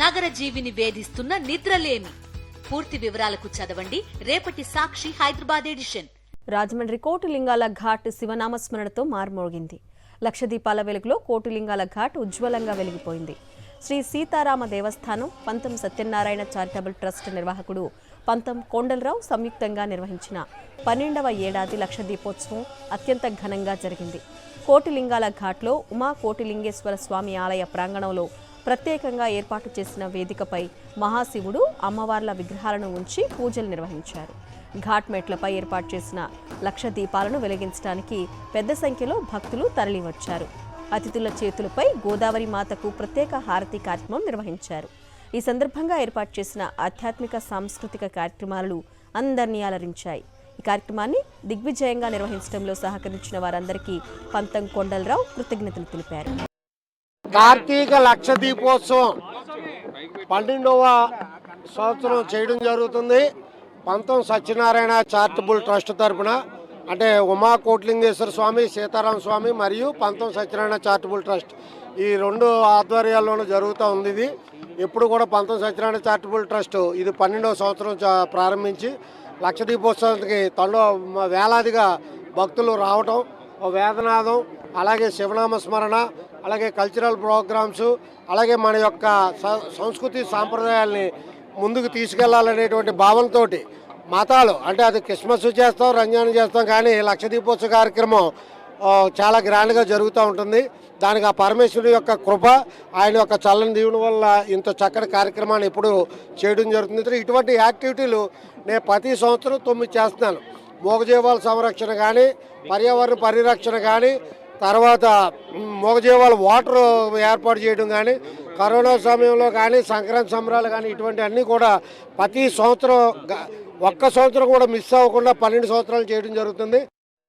నగర జీవిని వేధిస్తున్న నిద్రలేమి. పూర్తి వివరాలకు చదవండి రేపటి సాక్షి హైదరాబాద్ ఎడిషన్. రాజమండ్రి కోటిలింగాల ఘాట్ శివనామస్మరణతో మార్మోగింది. లక్షదీపాల వెలుగులో కోటిలింగాల ఘాట్ ఉజ్వలంగా వెలిగిపోయింది. శ్రీ సీతారామ దేవస్థానం పంతం సత్యనారాయణ చారిటబుల్ ట్రస్ట్ నిర్వాహకుడు పంతం కొండలరావు సంయుక్తంగా నిర్వహించిన 12వ ఏడాది లక్షదీపోత్సవం అత్యంత ఘనంగా జరిగింది. కోటిలింగాల ఘాట్లో ఉమా కోటిలింగేశ్వర స్వామి ఆలయ ప్రాంగణంలో ప్రత్యేకంగా ఏర్పాటు చేసిన వేదికపై మహాశివుడు, అమ్మవార్ల విగ్రహాలను ఉంచి పూజలు నిర్వహించారు. ఘాట్ మెట్లపై ఏర్పాటు చేసిన లక్ష దీపాలను వెలిగించడానికి పెద్ద సంఖ్యలో భక్తులు తరలివచ్చారు. అతిథుల చేతులపై గోదావరి మాతకు ప్రత్యేక హారతి కార్యక్రమం నిర్వహించారు. ఈ సందర్భంగా ఏర్పాటు చేసిన ఆధ్యాత్మిక సాంస్కృతిక కార్యక్రమాలు అందరినీ అలరించాయి. ఈ కార్యక్రమాన్ని దిగ్విజయంగా నిర్వహించడంలో సహకరించిన వారందరికీ పంతం కొండలరావు కృతజ్ఞతలు తెలిపారు. కార్తీక లక్ష దీపోత్సవం 12వ సంవత్సరం చేయడం జరుగుతుంది. పంతం సత్యనారాయణ చారిటబుల్ ట్రస్ట్ తరఫున, అంటే ఉమా కోటిలింగేశ్వర స్వామి, సీతారామ స్వామి మరియు పంతం సత్యనారాయణ చారిటబుల్ ట్రస్ట్ ఈ రెండు ఆధ్వర్యాల్లోనూ జరుగుతూ ఉంది. ఇది ఎప్పుడు కూడా పంతం సత్యనారాయణ చారిటబుల్ ట్రస్ట్ ఇది 12వ సంవత్సరం ప్రారంభించి లక్ష దీపోత్సవానికి వేలాదిగా భక్తులు రావటం, వేదనాదం, అలాగే శివనామ స్మరణ, అలాగే కల్చరల్ ప్రోగ్రామ్స్, అలాగే మన యొక్క సంస్కృతి సాంప్రదాయాల్ని ముందుకు తీసుకెళ్లాలనేటువంటి భావనతో మతాలు, అంటే అది క్రిస్మస్ చేస్తాం, రంజాన్ చేస్తాం, కానీ లక్ష దీపోత్సవ కార్యక్రమం చాలా గ్రాండ్గా జరుగుతూ ఉంటుంది. దానికి ఆ పరమేశ్వరుడు యొక్క కృప, ఆయన యొక్క చల్లని దీవుని వల్ల ఇంత చక్కటి కార్యక్రమాన్ని ఎప్పుడు చేయడం జరుగుతుంది. ఇటువంటి యాక్టివిటీలు నేను ప్రతి సంవత్సరం 9 చేస్తున్నాను. మూగజీవాల సంరక్షణ కానీ, పర్యావరణ పరిరక్షణ కానీ, తర్వాత మూగజీవాల వాటర్ ఏర్పాటు చేయడం కానీ, కరోనా సమయంలో కానీ, సంక్రాంతి సంబరాలు కానీ, ఇటువంటి అన్నీ కూడా ప్రతి సంవత్సరం ఒక్క సంవత్సరం కూడా మిస్ అవ్వకుండా 12 సంవత్సరాలు చేయడం జరుగుతుంది.